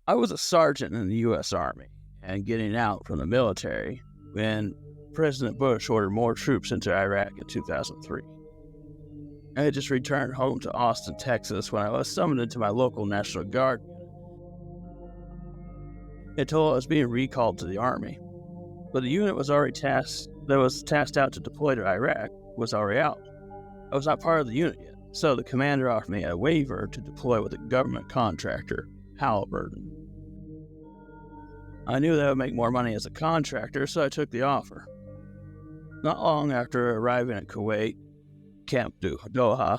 I was a sergeant in the U.S. Army and getting out from the military when President Bush ordered more troops into Iraq in 2003. I had just returned home to Austin, Texas when I was summoned into my local National Guard unit. It told I was being recalled to the Army, but the unit was tasked out to deploy to Iraq was already out. I was not part of the unit yet, so the commander offered me a waiver to deploy with a government contractor, Halliburton. I knew that I would make more money as a contractor, so I took the offer. Not long after arriving at Kuwait, Camp Doha, I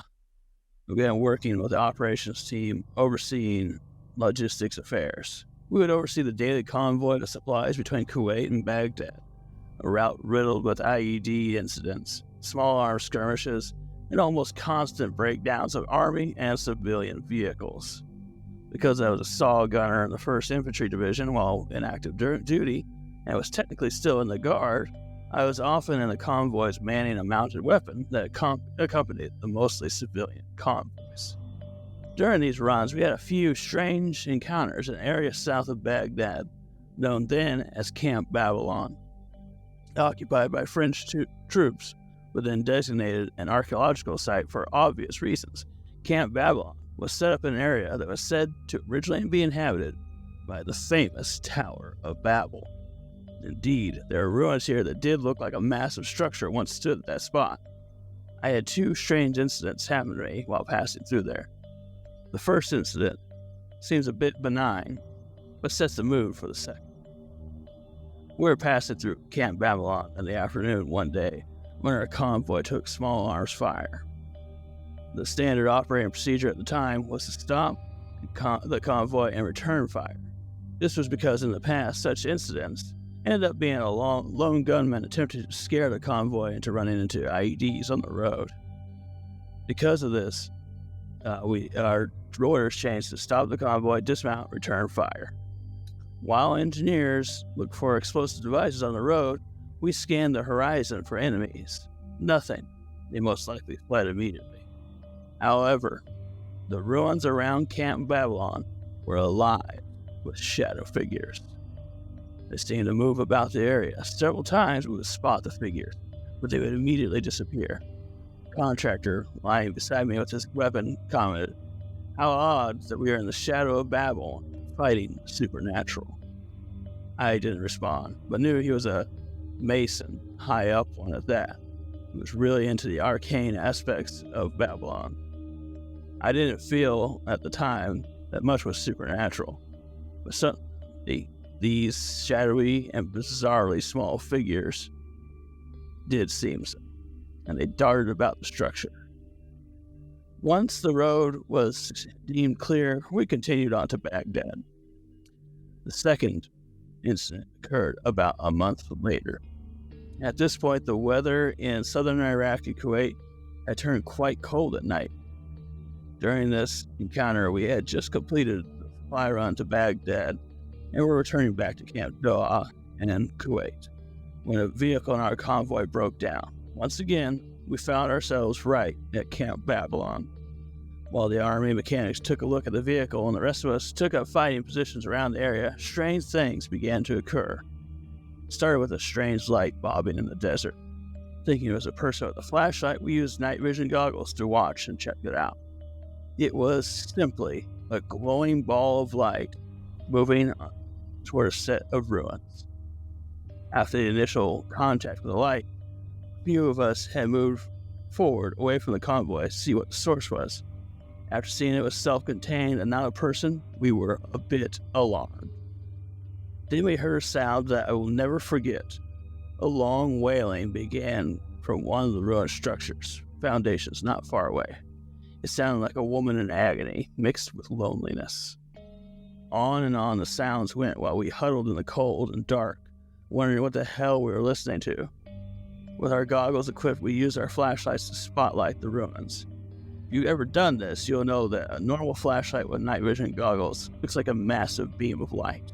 began working with the operations team overseeing logistics affairs. We would oversee the daily convoy of supplies between Kuwait and Baghdad, a route riddled with IED incidents, small arms skirmishes, and almost constant breakdowns of Army and civilian vehicles. Because I was a saw gunner in the 1st Infantry Division while in active duty, and was technically still in the Guard, I was often in the convoys manning a mounted weapon that accompanied the mostly civilian convoys. During these runs, we had a few strange encounters in areas south of Baghdad, known then as Camp Babylon, occupied by French troops, but then designated an archaeological site for obvious reasons. Camp Babylon was set up in an area that was said to originally be inhabited by the famous Tower of Babel. Indeed, there are ruins here that did look like a massive structure once stood at that spot. I had 2 strange incidents happen to me while passing through there. The first incident seems a bit benign, but sets the mood for the second. We were passing through Camp Babylon in the afternoon one day when our convoy took small arms fire. The standard operating procedure at the time was to stop the convoy and return fire. This was because in the past, such incidents ended up being a lone gunman attempting to scare the convoy into running into IEDs on the road. Because of this, our orders changed to stop the convoy, dismount, return fire. While engineers looked for explosive devices on the road, we scanned the horizon for enemies. Nothing. They most likely fled immediately. However, the ruins around Camp Babylon were alive with shadow figures. They seemed to move about the area. Several times we would spot the figures, but they would immediately disappear. The contractor, lying beside me with his weapon, commented, "How odd that we are in the shadow of Babel, fighting the supernatural." I didn't respond, but knew he was a Mason, high up one at that, who was really into the arcane aspects of Babylon. I didn't feel at the time that much was supernatural, but suddenly these shadowy and bizarrely small figures did seem so, and they darted about the structure. Once the road was deemed clear, we continued on to Baghdad. The second incident occurred about a month later. At this point, the weather in southern Iraq and Kuwait had turned quite cold at night. During this encounter, we had just completed the fly run to Baghdad and were returning back to Camp Doha and Kuwait when a vehicle in our convoy broke down. Once again, we found ourselves right at Camp Babylon. While the Army mechanics took a look at the vehicle and the rest of us took up fighting positions around the area, strange things began to occur. It started with a strange light bobbing in the desert. Thinking it was a person with a flashlight, we used night vision goggles to watch and check it out. It was simply a glowing ball of light moving toward a set of ruins. After the initial contact with the light, a few of us had moved forward away from the convoy to see what the source was. After seeing it was self-contained and not a person, we were a bit alarmed. Then we heard a sound that I will never forget. A long wailing began from one of the ruined structures, foundations not far away. It sounded like a woman in agony, mixed with loneliness. On and on the sounds went while we huddled in the cold and dark, wondering what the hell we were listening to. With our goggles equipped, we used our flashlights to spotlight the ruins. If you've ever done this, you'll know that a normal flashlight with night vision goggles looks like a massive beam of light.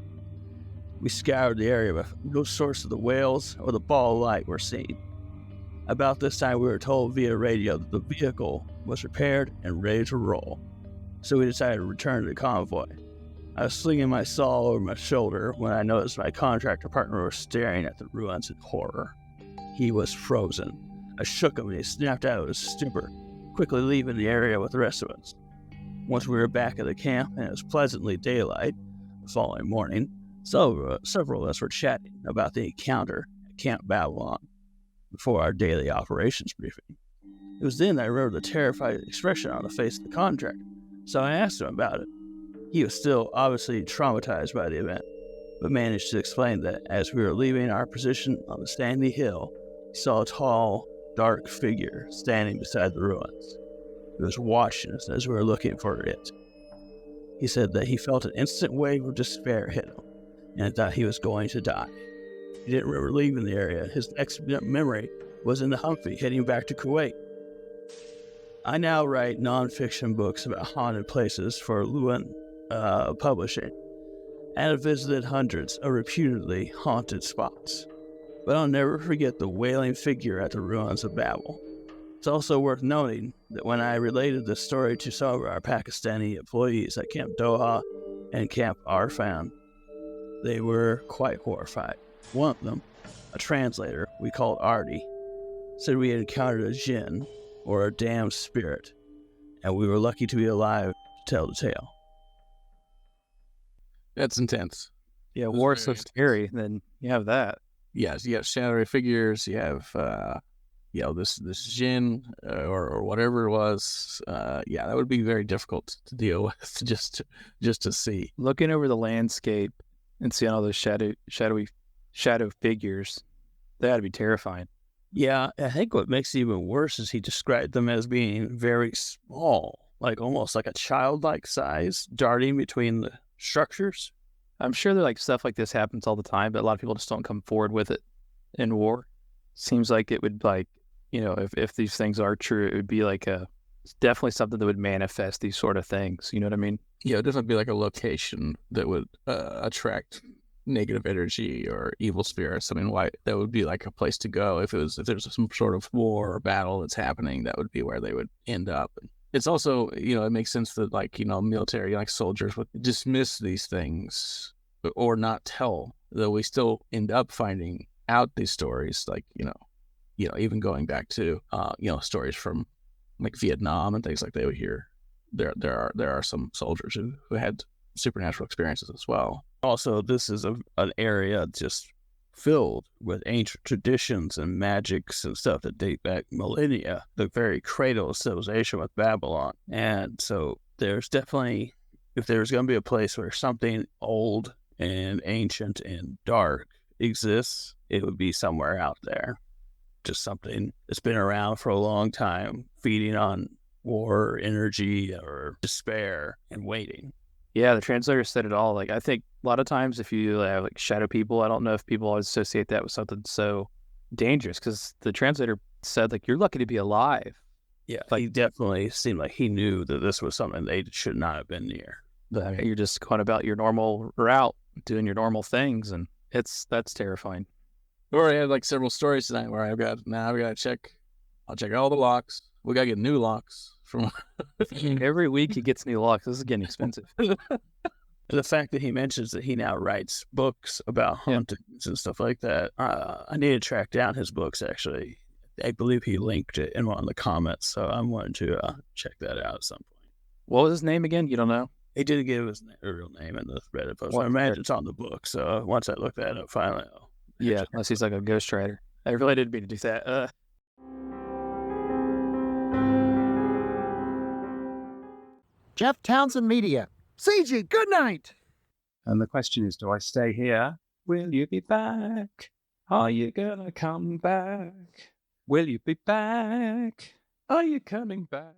We scoured the area, but no source of the wails or the ball of light were seen. About this time, we were told via radio that the vehicle was repaired and ready to roll, so we decided to return to the convoy. I was slinging my saw over my shoulder when I noticed my contractor partner was staring at the ruins in horror. He was frozen. I shook him and he snapped out of his stupor, quickly leaving the area with the rest of us. Once we were back at the camp and it was pleasantly daylight the following morning, several of us were chatting about the encounter at Camp Babylon before our daily operations briefing. It was then I remembered the terrified expression on the face of the contractor, so I asked him about it. He was still obviously traumatized by the event, but managed to explain that as we were leaving our position on the sandy hill, he saw a tall, dark figure standing beside the ruins. It was watching us as we were looking for it. He said that he felt an instant wave of despair hit him, and thought he was going to die. He didn't remember leaving the area. His next memory was in the Humvee heading back to Kuwait. I now write nonfiction books about haunted places for Lewin Publishing, and have visited hundreds of reputedly haunted spots. But I'll never forget the wailing figure at the ruins of Babel. It's also worth noting that when I related this story to some of our Pakistani employees at Camp Doha and Camp Arfan, they were quite horrified. One of them, a translator we called Artie, said we had encountered a jinn, or a damned spirit, and we were lucky to be alive to tell the tale. That's intense. Yeah, war is so scary. Then you have that. Yes, you have shadowy figures. You have, this jinn or whatever it was. That would be very difficult to deal with. just to see. Looking over the landscape and seeing all those shadow figures, that had to be terrifying. Yeah, I think what makes it even worse is he described them as being very small, like almost like a childlike size, darting between the structures. I'm sure that stuff like this happens all the time, but a lot of people just don't come forward with it in war. Seems like it would if these things are true, it would be it's definitely something that would manifest these sort of things. You know what I mean? Yeah, it would definitely be like a location that would attract negative energy or evil spirits. I mean, why that would be like a place to go if there's some sort of war or battle that's happening. That would be where they would end up. It's also, it makes sense that military, soldiers would dismiss these things or not tell, though we still end up finding out these stories, even going back to, stories from Vietnam and things like they would hear. There are some soldiers who had supernatural experiences as well. Also, this is an area just filled with ancient traditions and magics and stuff that date back millennia, the very cradle of civilization with Babylon. And so there's definitely, if there's going to be a place where something old and ancient and dark exists, it would be somewhere out there. Just something that's been around for a long time, feeding on war, energy, or despair, and waiting. Yeah, the translator said it all. I think a lot of times if you have shadow people, I don't know if people always associate that with something so dangerous, because the translator said you're lucky to be alive. Yeah, he definitely seemed like he knew that this was something they should not have been near. But you're just going about your normal route, doing your normal things, and that's terrifying. We already had several stories tonight where I've got to check. I'll check all the locks. We got to get new locks from every week. He gets new locks. This is getting expensive. The fact that he mentions that he now writes books about hauntings and stuff like that, I need to track down his books, actually. I believe he linked it in one of the comments, so I'm wanting to check that out at some point. What was his name again? You don't know? He didn't give his real name in the Reddit post. I imagine it's on the book, so once I look that up finally, unless he's like a ghostwriter. I really didn't mean to do that. Jeff Townsend Media. CG, good night. And the question is, do I stay here? Will you be back? Are you gonna come back? Will you be back? Are you coming back?